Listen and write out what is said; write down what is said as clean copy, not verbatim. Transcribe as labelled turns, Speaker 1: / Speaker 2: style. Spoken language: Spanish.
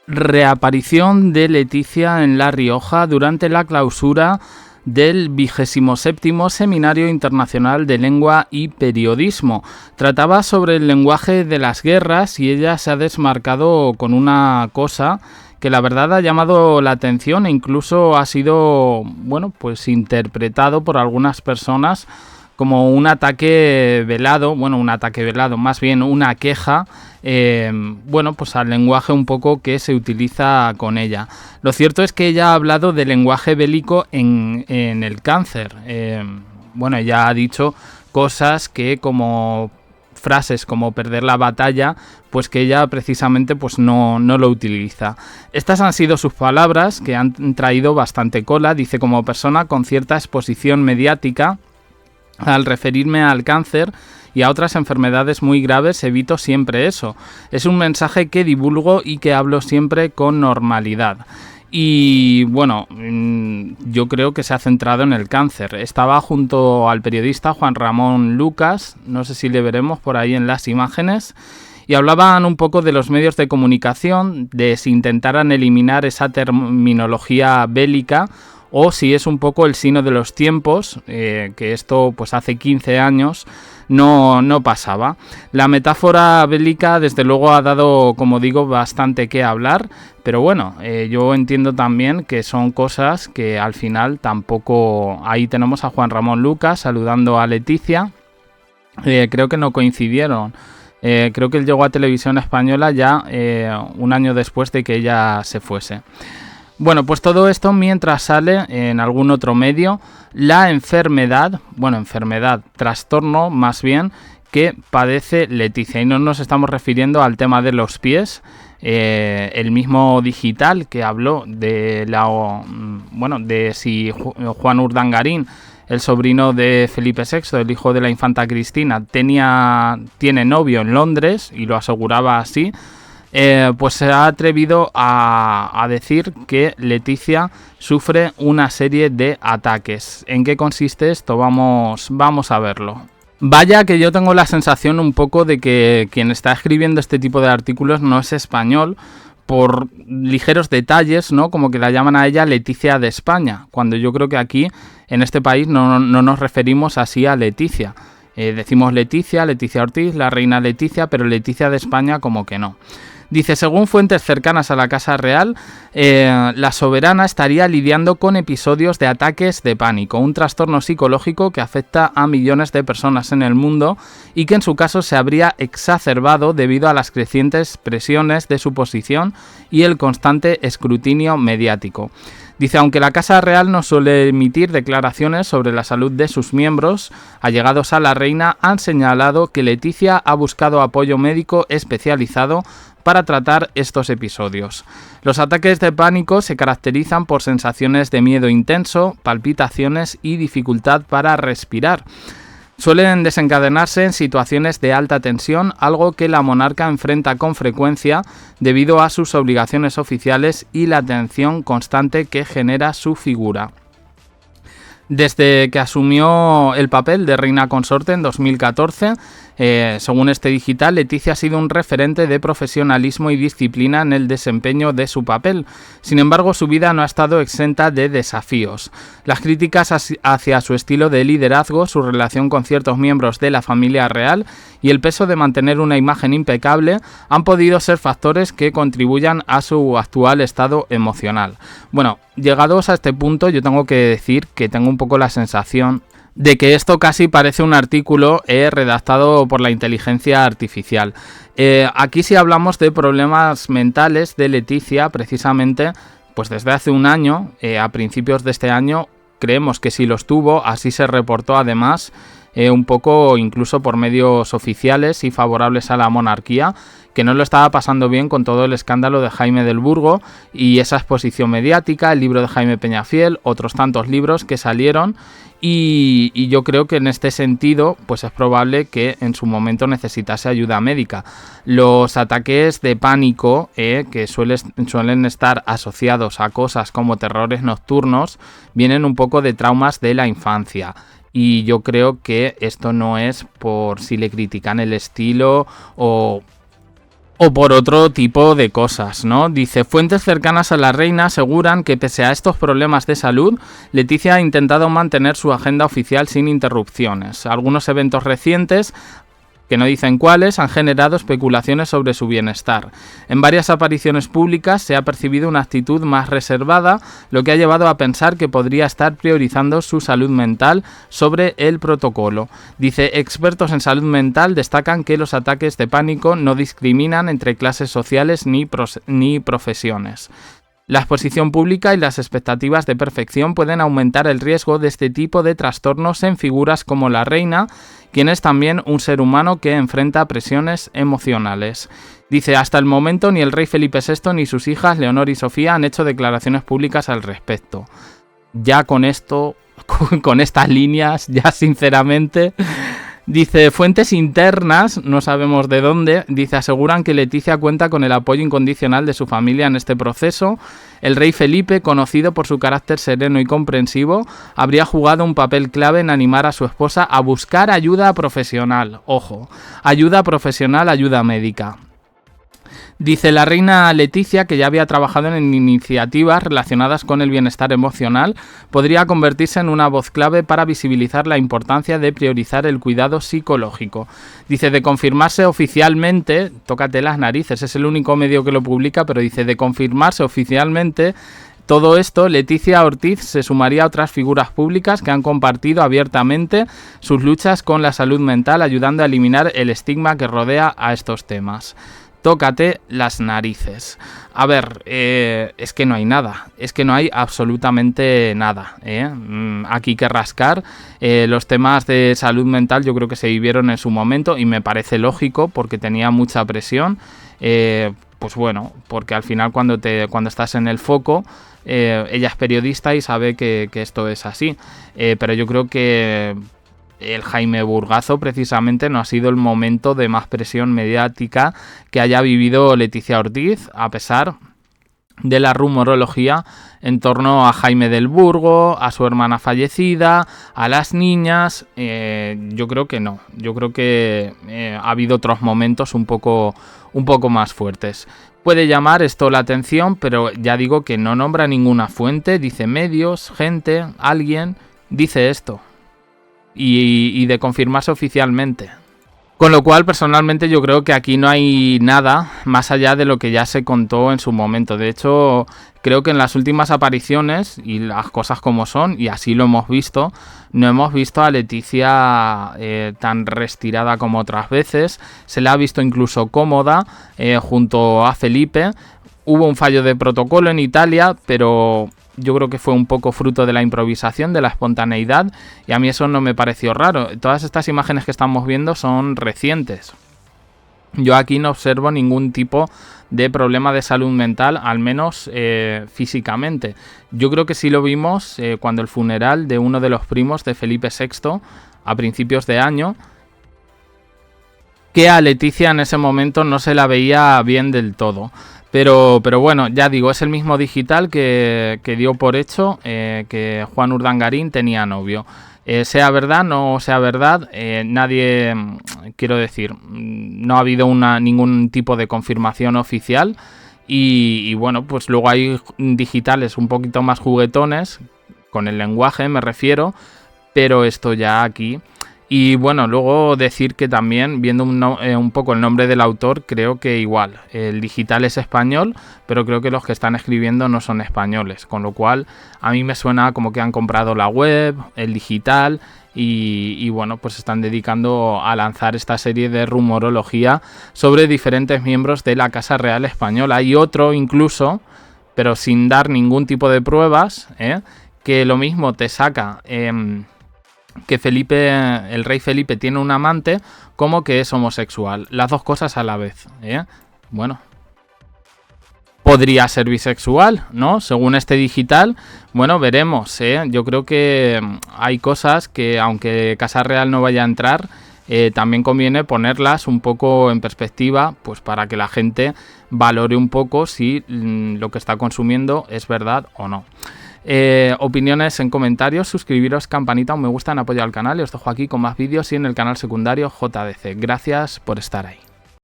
Speaker 1: Reaparición de Leticia en La Rioja durante la clausura del 27º Seminario Internacional de Lengua y Periodismo. Trataba sobre el lenguaje de las guerras y ella se ha desmarcado con una cosa que la verdad ha llamado la atención e incluso ha sido, pues interpretado por algunas personas como un ataque velado, más bien una queja, pues al lenguaje un poco que se utiliza con ella. Lo cierto es que ella ha hablado de lenguaje bélico en el cáncer. Ella ha dicho cosas que como frases como perder la batalla, pues que ella precisamente pues no lo utiliza. Estas han sido sus palabras, que han traído bastante cola. Dice: como persona con cierta exposición mediática, al referirme al cáncer y a otras enfermedades muy graves, evito siempre eso. Es un mensaje que divulgo y que hablo siempre con normalidad. Y yo creo que se ha centrado en el cáncer. Estaba junto al periodista Juan Ramón Lucas, no sé si le veremos por ahí en las imágenes, y hablaban un poco de los medios de comunicación, de si intentaran eliminar esa terminología bélica o si es un poco el signo de los tiempos, que esto pues hace 15 años no pasaba. La metáfora bélica desde luego ha dado, como digo, bastante que hablar, pero yo entiendo también que son cosas que al final tampoco... Ahí tenemos a Juan Ramón Lucas saludando a Leticia, creo que no coincidieron. Creo que él llegó a Televisión Española ya un año después de que ella se fuese. Pues todo esto mientras sale en algún otro medio la trastorno más bien, que padece Leticia. Y no nos estamos refiriendo al tema de los pies. El mismo Digital, que habló de de si Juan Urdangarín, el sobrino de Felipe VI, el hijo de la infanta Cristina, tiene novio en Londres, y lo aseguraba así. Pues se ha atrevido a decir que Leticia sufre una serie de ataques. ¿En qué consiste esto? Vamos a verlo. Vaya que yo tengo la sensación un poco de que quien está escribiendo este tipo de artículos no es español, por ligeros detalles, ¿no? Como que la llaman a ella Leticia de España, cuando yo creo que aquí, en este país, no nos referimos así a Leticia. Decimos Leticia Ortiz, la reina Leticia, pero Leticia de España como que no. Dice: según fuentes cercanas a la Casa Real, la soberana estaría lidiando con episodios de ataques de pánico, un trastorno psicológico que afecta a millones de personas en el mundo y que en su caso se habría exacerbado debido a las crecientes presiones de su posición y el constante escrutinio mediático. Dice: aunque la Casa Real no suele emitir declaraciones sobre la salud de sus miembros, allegados a la reina han señalado que Leticia ha buscado apoyo médico especializado para tratar estos episodios. Los ataques de pánico se caracterizan por sensaciones de miedo intenso, palpitaciones y dificultad para respirar. Suelen desencadenarse en situaciones de alta tensión, algo que la monarca enfrenta con frecuencia debido a sus obligaciones oficiales y la tensión constante que genera su figura. Desde que asumió el papel de reina consorte en 2014, según este Digital, Leticia ha sido un referente de profesionalismo y disciplina en el desempeño de su papel. Sin embargo, su vida no ha estado exenta de desafíos. Las críticas hacia su estilo de liderazgo, su relación con ciertos miembros de la familia real y el peso de mantener una imagen impecable han podido ser factores que contribuyan a su actual estado emocional. Llegados a este punto, yo tengo que decir que tengo un poco la sensación de que esto casi parece un artículo redactado por la inteligencia artificial. Aquí sí hablamos de problemas mentales de Leticia, precisamente, pues desde hace un año, a principios de este año, creemos que sí los tuvo, así se reportó además, un poco incluso por medios oficiales y favorables a la monarquía, que no lo estaba pasando bien con todo el escándalo de Jaime del Burgo y esa exposición mediática, el libro de Jaime Peñafiel, otros tantos libros que salieron, y yo creo que en este sentido pues es probable que en su momento necesitase ayuda médica. Los ataques de pánico, que suelen estar asociados a cosas como terrores nocturnos, vienen un poco de traumas de la infancia. Y yo creo que esto no es por si le critican el estilo o o por otro tipo de cosas, ¿no? Dice, fuentes cercanas a la reina aseguran que pese a estos problemas de salud, Leticia ha intentado mantener su agenda oficial sin interrupciones. Algunos eventos recientes, que no dicen cuáles, han generado especulaciones sobre su bienestar. En varias apariciones públicas se ha percibido una actitud más reservada, lo que ha llevado a pensar que podría estar priorizando su salud mental sobre el protocolo. Dice, expertos en salud mental destacan que los ataques de pánico no discriminan entre clases sociales ni profesiones. La exposición pública y las expectativas de perfección pueden aumentar el riesgo de este tipo de trastornos en figuras como la reina, quien es también un ser humano que enfrenta presiones emocionales. Dice, hasta el momento ni el rey Felipe VI ni sus hijas Leonor y Sofía han hecho declaraciones públicas al respecto. Ya con esto, con estas líneas, ya sinceramente... Dice, fuentes internas, no sabemos de dónde, dice, aseguran que Leticia cuenta con el apoyo incondicional de su familia en este proceso. El rey Felipe, conocido por su carácter sereno y comprensivo, habría jugado un papel clave en animar a su esposa a buscar ayuda profesional. Ojo, ayuda profesional, ayuda médica. Dice, la reina Leticia, que ya había trabajado en iniciativas relacionadas con el bienestar emocional, podría convertirse en una voz clave para visibilizar la importancia de priorizar el cuidado psicológico. Dice, de confirmarse oficialmente, tócate las narices, es el único medio que lo publica, pero dice, de confirmarse oficialmente todo esto, Leticia Ortiz se sumaría a otras figuras públicas que han compartido abiertamente sus luchas con la salud mental, ayudando a eliminar el estigma que rodea a estos temas. Tócate las narices. A ver, es que no hay nada, es que no hay absolutamente nada, aquí que rascar. Los temas de salud mental yo creo que se vivieron en su momento y me parece lógico porque tenía mucha presión. Pues bueno, porque al final cuando estás en el foco, ella es periodista y sabe que esto es así. Pero yo creo que el Jaime Burgazo precisamente no ha sido el momento de más presión mediática que haya vivido Leticia Ortiz, a pesar de la rumorología en torno a Jaime del Burgo, a su hermana fallecida, a las niñas. Yo creo que no, yo creo que ha habido otros momentos un poco más fuertes. Puede llamar esto la atención, pero ya digo que no nombra ninguna fuente, dice medios, gente, alguien, dice esto. Y de confirmarse oficialmente. Con lo cual, personalmente, yo creo que aquí no hay nada más allá de lo que ya se contó en su momento. De hecho, creo que en las últimas apariciones, y las cosas como son, y así lo hemos visto, no hemos visto a Leticia tan retirada como otras veces. Se la ha visto incluso cómoda junto a Felipe. Hubo un fallo de protocolo en Italia, pero yo creo que fue un poco fruto de la improvisación, de la espontaneidad, y a mí eso no me pareció raro. Todas estas imágenes que estamos viendo son recientes. Yo aquí no observo ningún tipo de problema de salud mental, al menos físicamente. Yo creo que sí lo vimos cuando el funeral de uno de los primos de Felipe VI, a principios de año, que a Leticia en ese momento no se la veía bien del todo. Pero bueno, ya digo, es el mismo digital que dio por hecho que Juan Urdangarín tenía novio. Sea verdad, no sea verdad, nadie, quiero decir, no ha habido ningún tipo de confirmación oficial. Y bueno, pues luego hay digitales un poquito más juguetones, con el lenguaje me refiero, pero esto ya aquí... Y bueno, luego decir que también, viendo un poco el nombre del autor, creo que igual, el digital es español, pero creo que los que están escribiendo no son españoles, con lo cual a mí me suena como que han comprado la web, el digital, y bueno, pues están dedicando a lanzar esta serie de rumorología sobre diferentes miembros de la Casa Real Española. Hay otro incluso, pero sin dar ningún tipo de pruebas, que lo mismo te saca... que el rey Felipe tiene un amante, como que es homosexual. Las dos cosas a la vez, Bueno, podría ser bisexual, ¿no? Según este digital, bueno, veremos, Yo creo que hay cosas que, aunque Casa Real no vaya a entrar, también conviene ponerlas un poco en perspectiva, pues para que la gente valore un poco si lo que está consumiendo es verdad o no. Opiniones en comentarios, suscribiros, campanita, un me gusta en apoyo al canal, y os dejo aquí con más vídeos y en el canal secundario JDC. Gracias por estar ahí.